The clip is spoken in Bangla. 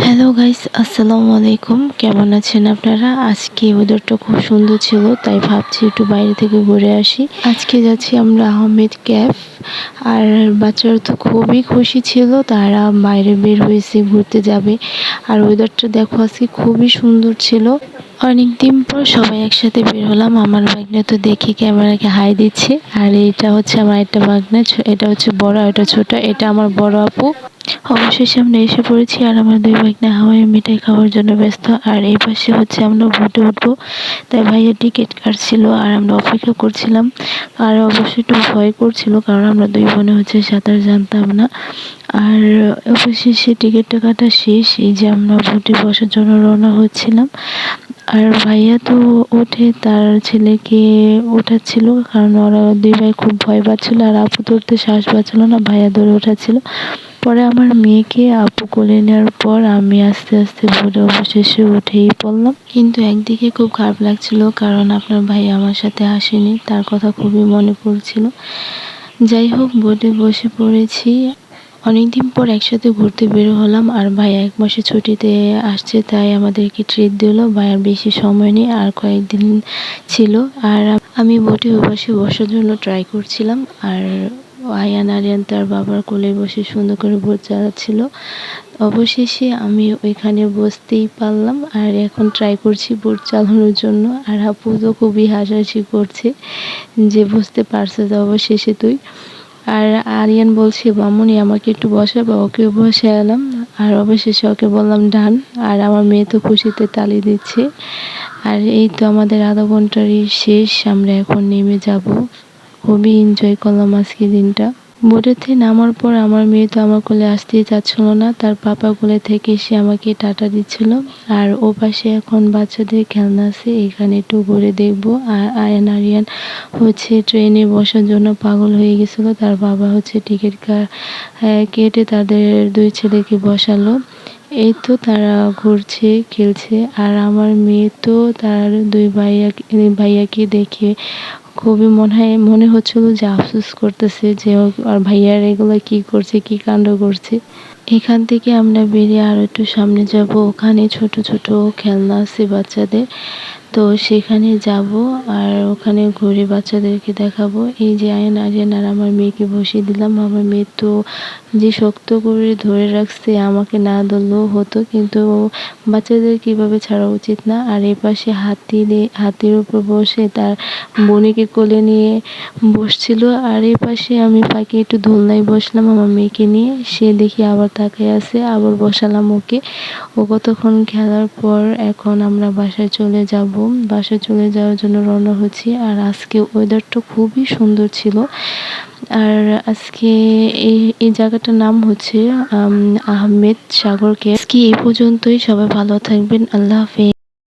হ্যালো গাইস, আসসালামু আলাইকুম। কেমন আছেন আপনারা? আজকে ওয়েদারটা খুব সুন্দর ছিল, তাই ভাবছি একটু বাইরে থেকে ঘুরে আসি। আজকে যাচ্ছি আমরা আহমেদ ক্যাফ। আর বাচ্চারা তো খুবই খুশি ছিল, তারা বাইরে বের হয়েছে, ঘুরতে যাবে। আর ওয়েদারটা দেখো আজকে খুবই সুন্দর ছিল। অনেকদিন পর সবাই একসাথে বের হলাম। আমার ভাগ্নে তো দেখি ক্যামেরাকে হাই দিচ্ছে। আর এটা হচ্ছে আমার একটা ভাগ্নে, এটা হচ্ছে বড়, এটা ছোট, এটা আমার বড় আপু। অবশেষে আমরা এসে পড়েছি আর আমার দুই ভাগ্নে হাওয়াই মিঠাই খাওয়ার জন্য ব্যস্ত। আর এই পাশে হচ্ছে আমরা ভোটে উঠবো, তাই ভাইয়া টিকিট কাটছিল আর আমরা অপেক্ষা করছিলাম। আর অবশ্যই একটু ভয় করছিল, কারণ আমরা দুই বোনে হচ্ছে সাঁতার জানতাম না। আর অবশেষে টিকিটটা কাটা শেষ, এই যে আমরা ভোটে বসার জন্য রওনা হচ্ছিলাম। আর ভাইয়া তো উঠে তার ছেলেকে উঠাচ্ছিল, কারণ ওরা দুই ভাই খুব ভয় পাচ্ছিল। আর আপু তো উঠতে সাহস পাচ্ছিল না, ভাইয়া ধরে উঠাচ্ছিল। পরে আমার মেয়েকে আপু কোলে নেওয়ার পর আমি আস্তে আস্তে ভোরে অবশেষে উঠেই পড়লাম। কিন্তু একদিকে খুব খারাপ লাগছিল, কারণ আপনার ভাই আমার সাথে আসেনি, তার কথা খুবই মনে পড়ছিল। যাই হোক, বোটে বসে পড়েছি। অনেকদিন পর একসাথে ঘুরতে বের হলাম। আর ভাই 1 মাসের ছুটিতে আসছে, তাই আমাদেরকে ট্রিট দিল। ভাইয়ার বেশি সময় নেই, আর কয়েকদিন ছিল। আর আমি বোটে ওই পাশে বসার জন্য ট্রাই করছিলাম। আর আরিয়ান তার বাবার কোলে বসে সুন্দর করে বোট চালাচ্ছিল। অবশেষে আমি ওইখানে বসতেই পারলাম, আর এখন ট্রাই করছি বোট চালানোর জন্য। আর আপু তো খুবই হাসাহাসি করছে যে বুঝতে পারছে যে অবশেষে তুই। আর আরিয়ান বলছে, মামুনি আমাকে একটু বসাবে, ওকেও বসালাম। আর অবশেষে ওকে বললাম ডান। আর আমার মেয়ে তো খুশিতে তালি দিচ্ছে। আর এই তো আমাদের আধা ঘন্টারই শেষ, আমরা এখন নেমে যাব। খুবই এনজয় করলাম আজকে দিনটা। বোটেতে নামার পর আমার মেয়ে তো আমার কোলে আসতেই চাচ্ছিল না, তার পাপা কোলে থেকে সে আমাকে টাটা দিচ্ছিল। আর ও পাশে এখন বাচ্চাদের খেলনা আছে, এখানে একটু ঘুরে দেখবো। আর আরিয়ান হচ্ছে ট্রেনে বসার জন্য পাগল হয়ে গেছিল, তার বাবা হচ্ছে টিকিট কেটে তাদের দুই ছেলেকে বসালো। এই তো তারা ঘুরছে, খেলছে। আর আমার মেয়ে তো তার দুই ভাইয়াকে দেখে খুবই মনে হচ্ছিল যে আফসোস করতেছে যে আর ভাইয়ার এগুলো কি করছে, কি কাণ্ড করছে। এখান থেকে আমরা বেরিয়ে আরো একটু সামনে যাব, ওখানে ছোট ছোট খেলনা আছে বাচ্চাদের, তো সেখানে যাব। আর ওখানে ঘুরে বাচ্চাদেরকে দেখাবো। এই যে আরিয়ান আর আমার মেয়েকে বসিয়ে দিলাম। আমার মেয়ে তো যে শক্ত করে ধরে রাখছে, আমাকে না ধরলেও হতো, কিন্তু বাচ্চাদের কিভাবে ছাড়া উচিত না। আর এ পাশে হাতির উপর বসে তার বোনকে কোলে নিয়ে বসছিল। আর এই পাশে আমি ফাঁকে একটু দোলনায় বসলাম আমার মেয়েকে নিয়ে, সে দেখি আবার তাকিয়ে আছে, আবার বসালাম ওকে। ও কতক্ষণ খেলার পর এখন আমরা বাসায় চলে যাব। বাসায় চলে যাওয়ার জন্য রওনা হচ্ছি। আর আজকে ওয়েদারটা খুবই সুন্দর ছিল। আর আজকে এই জায়গাটার নাম হচ্ছে আহমেদ সাগর কেভ। আজকে এই পর্যন্তই, সবাই ভালো থাকবেন, আল্লাহ হাফেজ।